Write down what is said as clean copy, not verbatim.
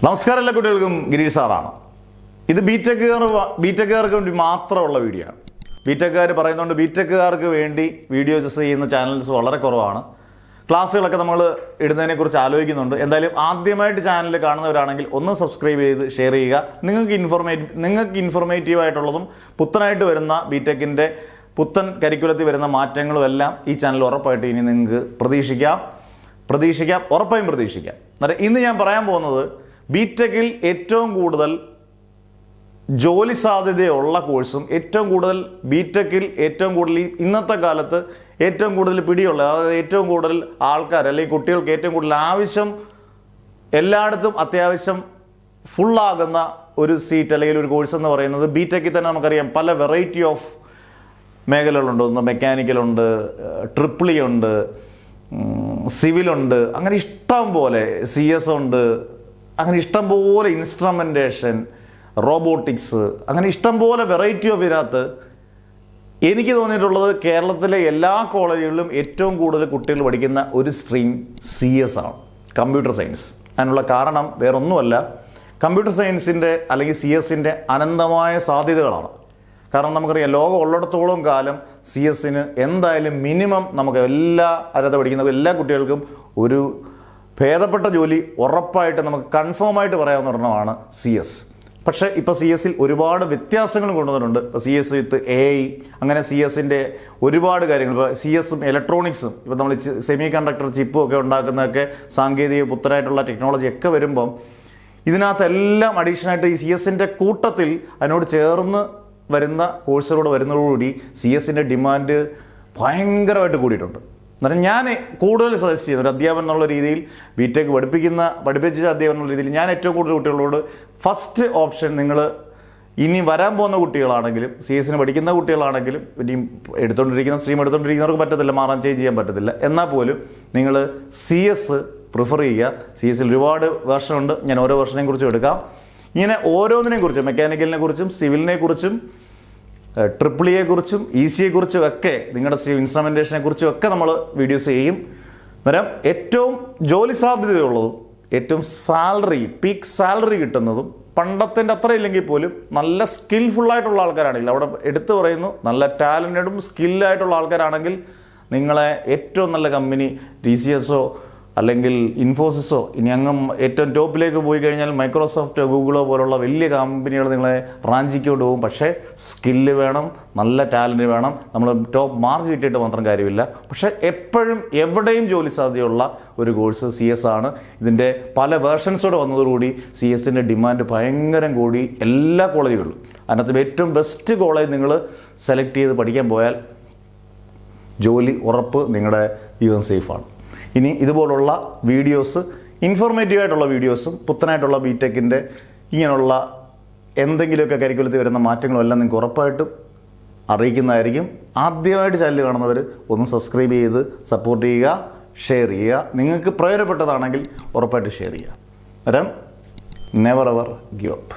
നമസ്കാരം, എല്ലാ കുട്ടികൾക്കും ഗിരീഷ് സാറാണ്. ഇത് ബിടെക്കുകാർക്ക് വേണ്ടി മാത്രമുള്ള വീഡിയോ ആണ്. ബിടെക്കുകാർ പറയുന്നതുകൊണ്ട് ബിടെക്കുകാർക്ക് വേണ്ടി വീഡിയോസ് ചെയ്യുന്ന ചാനൽസ് വളരെ കുറവാണ്. ക്ലാസ്സുകളൊക്കെ നമ്മൾ ഇടുന്നതിനെക്കുറിച്ച് ആലോചിക്കുന്നുണ്ട്. എന്തായാലും ആദ്യമായിട്ട് ചാനൽ കാണുന്നവരാണെങ്കിൽ ഒന്ന് സബ്സ്ക്രൈബ് ചെയ്ത് ഷെയർ ചെയ്യുക. നിങ്ങൾക്ക് ഇൻഫോർമേറ്റീവ് ആയിട്ടുള്ളതും പുത്തനായിട്ട് വരുന്ന ബിടെക്കിൻ്റെ പുത്തൻ കരിക്കുലത്തിൽ വരുന്ന മാറ്റങ്ങളും എല്ലാം ഈ ചാനൽ ഉറപ്പായിട്ട് ഇനി നിങ്ങൾക്ക് ഉറപ്പായും പ്രതീക്ഷിക്കാം. അന്നേരം ഇന്ന് ഞാൻ പറയാൻ പോകുന്നത് ബിടെക്കിൽ ഏറ്റവും കൂടുതൽ ജോലി സാധ്യതയുള്ള കോഴ്സും ബിടെക്കിൽ ഏറ്റവും കൂടുതൽ ഇന്നത്തെ കാലത്ത് ഏറ്റവും കൂടുതൽ പിടിയുള്ള, അതായത് ഏറ്റവും കൂടുതൽ ആൾക്കാർ അല്ലെങ്കിൽ കുട്ടികൾക്ക് ഏറ്റവും കൂടുതൽ ആവശ്യം, എല്ലായിടത്തും അത്യാവശ്യം ഫുള്ളാകുന്ന ഒരു സീറ്റ് അല്ലെങ്കിൽ ഒരു കോഴ്സ് എന്ന് പറയുന്നത് ബിടെക്കിൽ തന്നെ നമുക്കറിയാം പല വെറൈറ്റി ഓഫ് മേഖലകളുണ്ട്. ഒന്ന് മെക്കാനിക്കലുണ്ട്, ട്രിപ്പിളി ഉണ്ട്, സിവിലുണ്ട്, അങ്ങനെ ഇഷ്ടം പോലെ CS ഉണ്ട്, അങ്ങനെ ഇഷ്ടം പോലെ ഇൻസ്ട്രുമെൻറ്റേഷൻ, റോബോട്ടിക്സ്, അങ്ങനെ ഇഷ്ടം പോലെ വെറൈറ്റി ഓഫ് ഇതിനകത്ത് എനിക്ക് തോന്നിയിട്ടുള്ളത് കേരളത്തിലെ എല്ലാ കോളേജുകളിലും ഏറ്റവും കൂടുതൽ കുട്ടികൾ പഠിക്കുന്ന ഒരു സ്ട്രീം CS ആണ്, കമ്പ്യൂട്ടർ സയൻസ്. അതിനുള്ള കാരണം വേറൊന്നുമല്ല, കമ്പ്യൂട്ടർ സയൻസിൻ്റെ അല്ലെങ്കിൽ CS-ൻ്റെ അനന്തമായ സാധ്യതകളാണ്. കാരണം നമുക്കറിയാം ലോകം ഉള്ളിടത്തോളം കാലം CS-ന് എന്തായാലും മിനിമം നമുക്ക് അതിനകത്ത് പഠിക്കുന്ന എല്ലാ കുട്ടികൾക്കും ഒരു ഭേദപ്പെട്ട ജോലി ഉറപ്പായിട്ട് നമുക്ക് കൺഫേം ആയിട്ട് പറയാവുന്ന ഒരെണ്ണമാണ് CS. പക്ഷേ ഇപ്പോൾ CS-ൽ ഒരുപാട് വ്യത്യാസങ്ങൾ കൊണ്ടുവന്നിട്ടുണ്ട്. ഇപ്പോൾ CS വിത്ത് AI, അങ്ങനെ CS-ൻ്റെ ഒരുപാട് കാര്യങ്ങൾ, ഇപ്പോൾ CS-ഉം ഇലക്ട്രോണിക്സും, ഇപ്പോൾ നമ്മൾ സെമി കണ്ടക്ടർ ചിപ്പും ഒക്കെ ഉണ്ടാക്കുന്നതൊക്കെ സാങ്കേതിക പുത്തനായിട്ടുള്ള ടെക്നോളജി ഒക്കെ വരുമ്പം ഇതിനകത്തെല്ലാം അഡീഷണലായിട്ട് ഈ CS-ൻ്റെ കൂട്ടത്തിൽ അതിനോട് ചേർന്ന് വരുന്ന കോഴ്സുകളോട് വരുന്നതോടുകൂടി CS-ൻ്റെ ഡിമാൻഡ് ഭയങ്കരമായിട്ട് കൂടിയിട്ടുണ്ട്. അന്നേരം ഞാൻ കൂടുതൽ സജസ്റ്റ് ചെയ്യുന്നത്, ഒരു അധ്യാപനം എന്നുള്ള രീതിയിൽ ബിടെക് പഠിപ്പിച്ച അധ്യാപനം എന്നുള്ള രീതിയിൽ ഞാൻ ഏറ്റവും കൂടുതൽ കുട്ടികളോട് ഫസ്റ്റ് ഓപ്ഷൻ, നിങ്ങൾ ഇനി വരാൻ പോകുന്ന കുട്ടികളാണെങ്കിലും CS-ന് പഠിക്കുന്ന കുട്ടികളാണെങ്കിലും ഇനിയും സ്ട്രീം എടുത്തുകൊണ്ടിരിക്കുന്നവർക്ക് പറ്റത്തില്ല, മാറാൻ ചേഞ്ച് ചെയ്യാൻ പറ്റത്തില്ല, എന്നാൽ പോലും നിങ്ങൾ CS പ്രിഫർ ചെയ്യുക. CS-ൽ ഒരുപാട് വേർഷൻ ഉണ്ട്, ഞാൻ ഓരോ വേർഷനെയും കുറിച്ചും എടുക്കാം. ഇങ്ങനെ ഓരോന്നിനെയും കുറിച്ചും, മെക്കാനിക്കലിനെ കുറിച്ചും സിവിലിനെ കുറിച്ചും ട്രിപ്പിളിയെക്കുറിച്ചും ECയെ-കുറിച്ചും ഒക്കെ, നിങ്ങളുടെ ഇൻസ്ട്രുമെൻറ്റേഷനെ കുറിച്ചും ഒക്കെ നമ്മൾ വീഡിയോസ് ചെയ്യും. അന്നേരം ഏറ്റവും ജോലി സാധ്യതയുള്ളതും ഏറ്റവും പീക്ക് സാലറി കിട്ടുന്നതും പണ്ടത്തിൻ്റെ അത്ര ഇല്ലെങ്കിൽ പോലും നല്ല സ്കിൽഫുള്ളായിട്ടുള്ള ആൾക്കാരാണെങ്കിൽ, അവിടെ എടുത്തു പറയുന്നു, നല്ല ടാലൻറ്റഡും സ്കില്ലായിട്ടുള്ള ആൾക്കാരാണെങ്കിൽ നിങ്ങളെ ഏറ്റവും നല്ല കമ്പനി TCS-ഓ അല്ലെങ്കിൽ ഇൻഫോസിസോ, ഇനി അങ്ങ് ഏറ്റവും ടോപ്പിലേക്ക് പോയി കഴിഞ്ഞാൽ മൈക്രോസോഫ്റ്റോ ഗൂഗിളോ പോലുള്ള വലിയ കമ്പനികൾ നിങ്ങളെ റാഞ്ചിക്കോട്ട് പോകും. പക്ഷേ സ്കില്ല് വേണം, നല്ല ടാലൻറ്റ് വേണം. നമ്മൾ ടോപ്പ് മാർക്ക് കിട്ടിയിട്ട് മാത്രം കാര്യമില്ല. പക്ഷേ എപ്പോഴും എവിടെയും ജോലി സാധ്യതയുള്ള ഒരു കോഴ്സ് CS ആണ്. ഇതിൻ്റെ പല വേർഷൻസോടെ വന്നതോടുകൂടി CS-ൻ്റെ ഡിമാൻഡ് ഭയങ്കരം കൂടി എല്ലാ കോളേജുകളിലും. അതിനകത്ത് ഏറ്റവും ബെസ്റ്റ് കോളേജ് നിങ്ങൾ സെലക്ട് ചെയ്ത് പഠിക്കാൻ പോയാൽ ജോലി ഉറപ്പ്, നിങ്ങളുടെ ജീവൻ സേഫാണ്. ഇനി ഇതുപോലുള്ള വീഡിയോസ്, ഇൻഫോർമേറ്റീവായിട്ടുള്ള വീഡിയോസും പുത്തനായിട്ടുള്ള ബിടെക്കിൻ്റെ ഇങ്ങനെയുള്ള എന്തെങ്കിലുമൊക്കെ കരിക്കുലത്തിൽ വരുന്ന മാറ്റങ്ങളും എല്ലാം നിങ്ങൾക്ക് ഉറപ്പായിട്ടും അറിയിക്കുന്നതായിരിക്കും. ആദ്യമായിട്ട് ചാനൽ കാണുന്നവർ ഒന്ന് സബ്സ്ക്രൈബ് ചെയ്ത് സപ്പോർട്ട് ചെയ്യുക, ഷെയർ ചെയ്യുക. നിങ്ങൾക്ക് പ്രയോജനപ്പെട്ടതാണെങ്കിൽ ഉറപ്പായിട്ട് ഷെയർ ചെയ്യുക. Never ever give up.